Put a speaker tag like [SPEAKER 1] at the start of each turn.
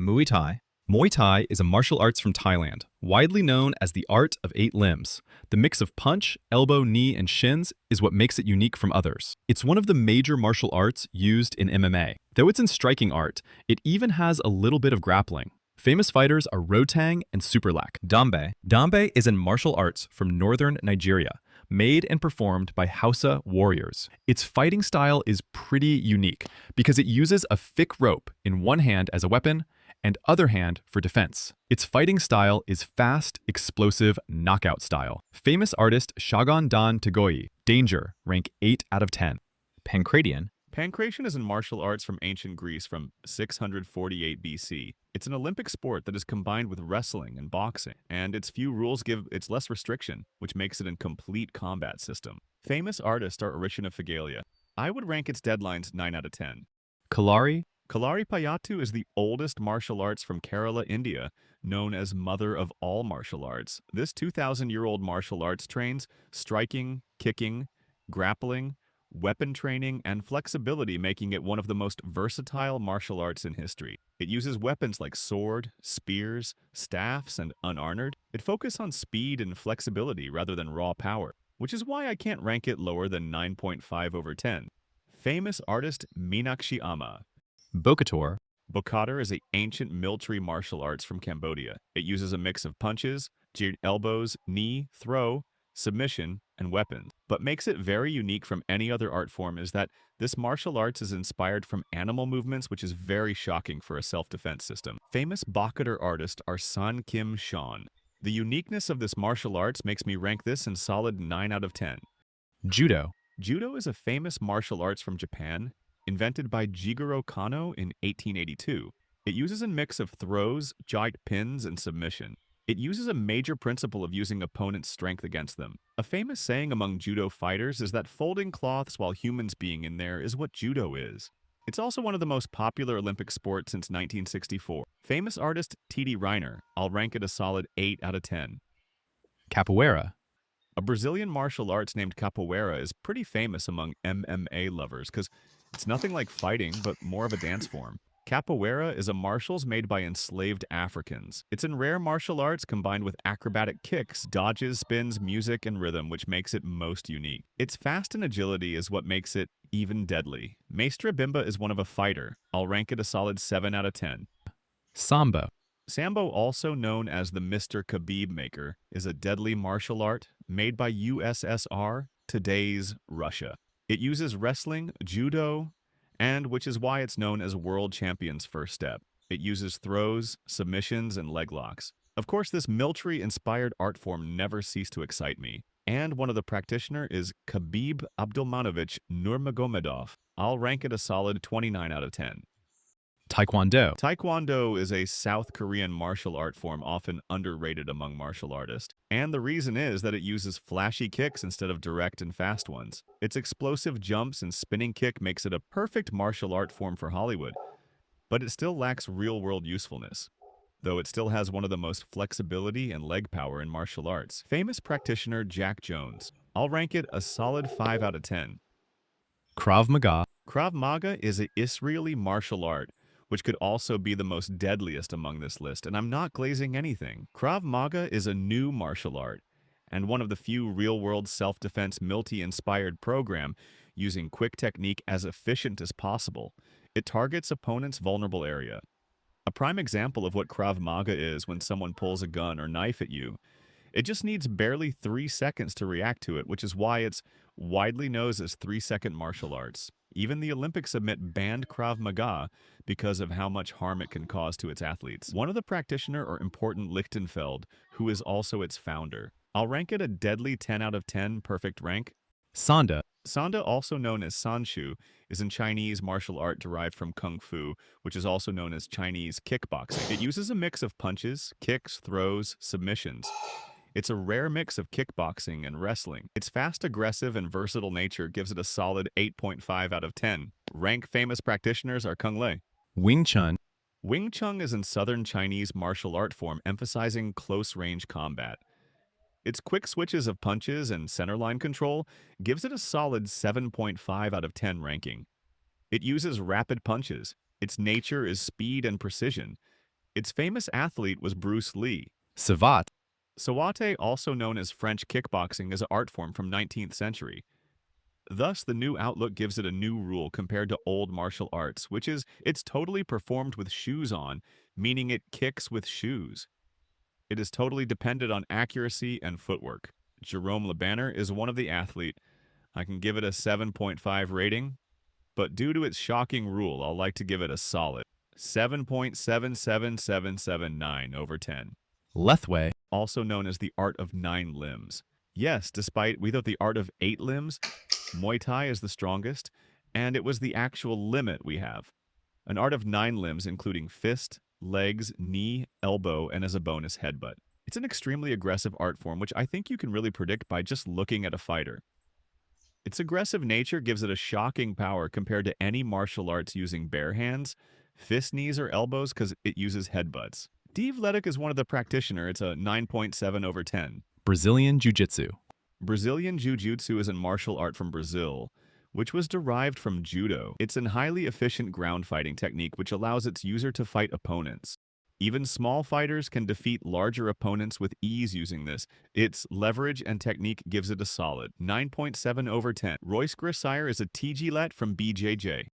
[SPEAKER 1] Muay Thai. Muay Thai is a martial arts from Thailand, widely known as the art of 8 limbs. The mix of punch, elbow, knee, and shins is what makes it unique from others. It's one of the major martial arts used in MMA. Though it's in striking art, it even has a little bit of grappling. Famous fighters are Rotang and Superlak. Dambe. Dambe is in martial arts from northern Nigeria, made and performed by Hausa warriors. Its fighting style is pretty unique because it uses a thick rope in one hand as a weapon and other hand for defense. Its fighting style is fast, explosive, knockout style. Famous artist Shagan Dan Tagoyi. Danger, rank 8 out of 10. Pancratian.
[SPEAKER 2] Pancration is in martial arts from ancient Greece from 648 BC. It's an Olympic sport that is combined with wrestling and boxing, and its few rules give it less restriction, which makes it a complete combat system. Famous artists are Orishina Figalia. I would rank its deadlines 9 out of 10.
[SPEAKER 1] Kalari.
[SPEAKER 2] Kalari Payattu is the oldest martial arts from Kerala, India, known as Mother of all martial arts. This 2,000-year-old martial arts trains striking, kicking, grappling, weapon training, and flexibility, making it one of the most versatile martial arts in history. It uses weapons like sword, spears, staffs, and unarmored. It focuses on speed and flexibility rather than raw power, which is why I can't rank it lower than 9.5 over 10. Famous artist Meenakshi Amma.
[SPEAKER 1] Bokator.
[SPEAKER 2] Bokator is an ancient military martial arts from Cambodia. It uses a mix of punches, elbows, knee, throw, submission, and weapons. But makes it very unique from any other art form is that this martial arts is inspired from animal movements, which is very shocking for a self-defense system. Famous Bokator artists are San Kim Sean. The uniqueness of this martial arts makes me rank this in solid 9 out of 10.
[SPEAKER 1] Judo.
[SPEAKER 2] Judo is a famous martial arts from Japan, invented by Jigoro Kano in 1882. It uses a mix of throws, giant pins, and submission. It uses a major principle of using opponent's strength against them. A famous saying among judo fighters is that folding cloths while humans being in there is what judo is. It's also one of the most popular Olympic sports since 1964. Famous artist T.D. Reiner. I'll rank it a solid 8 out of 10.
[SPEAKER 1] Capoeira.
[SPEAKER 2] A Brazilian martial arts named capoeira is pretty famous among MMA lovers because it's nothing like fighting, but more of a dance form. Capoeira is a martials made by enslaved Africans. It's in rare martial arts combined with acrobatic kicks, dodges, spins, music, and rhythm, which makes it most unique. Its fast and agility is what makes it even deadly. Maestra Bimba is one of a fighter. I'll rank it a solid 7 out of 10.
[SPEAKER 1] Sambo.
[SPEAKER 2] Sambo, also known as the Mr. Khabib Maker, is a deadly martial art made by USSR, today's Russia. It uses wrestling, judo, and which is why it's known as World Champion's First Step. It uses throws, submissions, and leg locks. Of course, this military-inspired art form never ceased to excite me. And one of the practitioner is Khabib Abdulmanovich Nurmagomedov. I'll rank it a solid 29 out of 10.
[SPEAKER 1] Taekwondo.
[SPEAKER 2] Taekwondo is a South Korean martial art form often underrated among martial artists. And the reason is that it uses flashy kicks instead of direct and fast ones. Its explosive jumps and spinning kick makes it a perfect martial art form for Hollywood. But it still lacks real-world usefulness, though it still has one of the most flexibility and leg power in martial arts. Famous practitioner Jack Jones. I'll rank it a solid 5 out of 10.
[SPEAKER 1] Krav Maga.
[SPEAKER 2] Krav Maga is an Israeli martial art, which could also be the most deadliest among this list, and I'm not glazing anything. Krav Maga is a new martial art, and one of the few real-world self-defense multi-inspired program using quick technique as efficient as possible. It targets opponent's vulnerable area. A prime example of what Krav Maga is when someone pulls a gun or knife at you. It just needs barely 3 seconds to react to it, which is why it's widely known as 3-second martial arts. Even the Olympics admit banned Krav Maga because of how much harm it can cause to its athletes. One of the practitioner or important Lichtenfeld, who is also its founder. I'll rank it a deadly 10 out of 10 perfect rank.
[SPEAKER 1] Sanda.
[SPEAKER 2] Sanda, also known as Sanshu, is in Chinese martial art derived from Kung Fu, which is also known as Chinese kickboxing. It uses a mix of punches, kicks, throws, submissions. It's a rare mix of kickboxing and wrestling. Its fast, aggressive, and versatile nature gives it a solid 8.5 out of 10. Rank famous practitioners are Kung Lei.
[SPEAKER 1] Wing Chun.
[SPEAKER 2] Wing Chun is in southern Chinese martial art form emphasizing close-range combat. Its quick switches of punches and centerline control gives it a solid 7.5 out of 10 ranking. It uses rapid punches. Its nature is speed and precision. Its famous athlete was Bruce Lee.
[SPEAKER 1] Savat.
[SPEAKER 2] Sawate, also known as French kickboxing, is an art form from 19th century. Thus, the new outlook gives it a new rule compared to old martial arts, which is it's totally performed with shoes on, meaning it kicks with shoes. It is totally dependent on accuracy and footwork. Jerome Lebanner is one of the athlete. I can give it a 7.5 rating, but due to its shocking rule, I'll like to give it a solid 7.77779 over 10.
[SPEAKER 1] Lethway.
[SPEAKER 2] Also known as the art of 9 limbs. Yes, despite we thought the art of 8 limbs, Muay Thai is the strongest, and it was the actual limit we have. An art of 9 limbs including fist, legs, knee, elbow, and as a bonus, headbutt. It's an extremely aggressive art form which I think you can really predict by just looking at a fighter. Its aggressive nature gives it a shocking power compared to any martial arts using bare hands, fist, knees, or elbows because it uses headbutts. Steve Leduc is one of the practitioner. It's a 9.7 over 10.
[SPEAKER 1] Brazilian Jiu-Jitsu.
[SPEAKER 2] Brazilian Jiu-Jitsu is a martial art from Brazil, which was derived from judo. It's a highly efficient ground fighting technique which allows its user to fight opponents. Even small fighters can defeat larger opponents with ease using this. Its leverage and technique gives it a solid 9.7 over 10. Royce Grosire is a TG-let from BJJ.